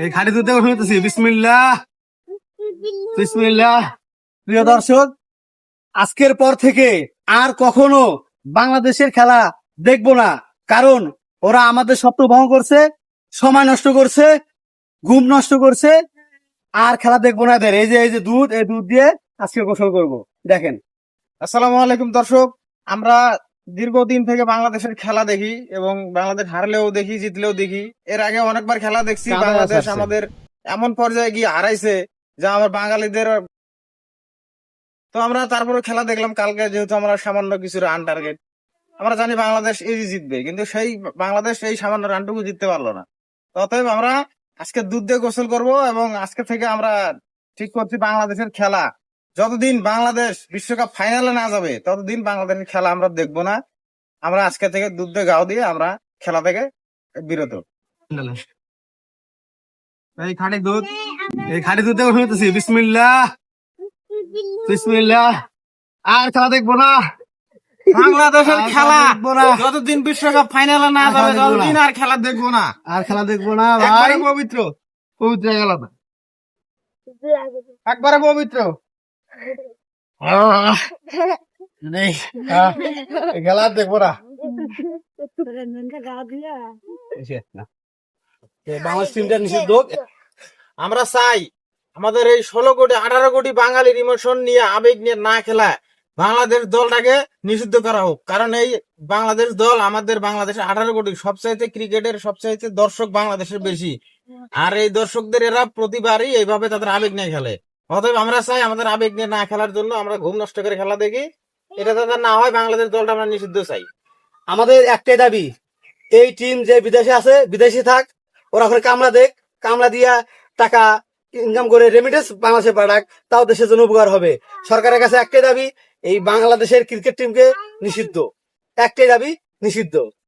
এই খাড়ি দুধ দেখো শুনতেছি বিসমিল্লাহ বিসমিল্লাহ। প্রিয় দর্শক, আজকের পর থেকে আর কখনো বাংলাদেশের খেলা দেখবো না, কারণ ওরা আমাদের স্বপ্ন ভঙ্গ করছে, সময় নষ্ট করছে, ঘুম নষ্ট করছে। আর খেলা দেখবো না এদের। এই যে দুধ, এই দুধ দিয়ে আজকে গোসল করবো। দেখেন। আসসালামু আলাইকুম দর্শক, আমরা দীর্ঘদিন থেকে বাংলাদেশের খেলা দেখি এবং বাংলাদেশ হারলেও দেখি, জিতলেও দেখি। এর আগে অনেকবার খেলা দেখছি। কাদা বাংলাদেশ আছে। আমাদের এমন পর্যায়ে গিয়ে হারাইছে যা আমার বাঙালিদের। তো আমরা তারপরে খেলা দেখলাম কালকে, যেহেতু আমরা সামান্য কিছু রান টার্গেট, আমরা জানি বাংলাদেশ এই জিতবে, কিন্তু সেই বাংলাদেশ এই সামান্য রানটুকু জিততে পারলো না। অতএব আমরা আজকে দুধ দিয়ে গোসল করব এবং আজকে থেকে আমরা ঠিক করছি বাংলাদেশের খেলা যতদিন বাংলাদেশ বিশ্বকাপ ফাইনালে না যাবে ততদিন বাংলাদেশের খেলা আমরা দেখবো না। আমরা আজকে থেকে দুধ দিয়ে গাও দিয়ে আমরা খেলা থেকে বিরত। এই খাঁটি দুধ, এই খাঁটি দুধ দেখো শুনতেছি বিসমিল্লাহ বিসমিল্লাহ। আর খেলা দেখবো না, বাংলাদেশের আর খেলা দেখবো না। যতদিন বিশ্বকাপ ফাইনালে না আর খেলা যাবে দেখবো না। ততদিন আর খেলা দেখবো না। আর খেলা দেখবো না ভাই। একবারে পবিত্র, পবিত্র গেল না। একবারে পবিত্র। নেই, এই খেলা আর দেখবো না। বাংলাদেশ টিমটা নিষিদ্ধ। আমরা চাই আমাদের এই 16 কোটি 18 কোটি বাঙালির ইমোশন নিয়ে, আবেগ নিয়ে না খেলা বাংলাদেশ দলটাকে নিষিদ্ধ করা হোক। কারণ এই বাংলাদেশ দল আমাদের বাংলাদেশের 18 কোটি সবচাইতে ক্রিকেটের সবচাইতে দর্শক বাংলাদেশের বেশি। আর এই দর্শকদের এরা প্রতিবারই এইভাবে তাদের আবেগ নিয়ে খেলে। অতএব আমরা চাই আমাদের আবেগ নিয়ে না খেলার জন্য আমরা ঘুম নষ্ট করে খেলা দেখি। এটা যাতে না হয়, বাংলাদেশ দলটা আমরা নিষিদ্ধ চাই। আমাদের একটাই দাবি, এই টিম যে বিদেশে আছে বিদেশে থাক, ওরা ওখানে কামলা দেখ, কামলা দিয়া টাকা ইনকাম করে রেমিটেন্স বাংলাদেশে পাঠাক, তাও দেশের জন্য উপকার হবে। সরকারের কাছে একটাই দাবি, এই বাংলাদেশের ক্রিকেট টিমকে নিষিদ্ধ, একটাই দাবি, নিষিদ্ধ।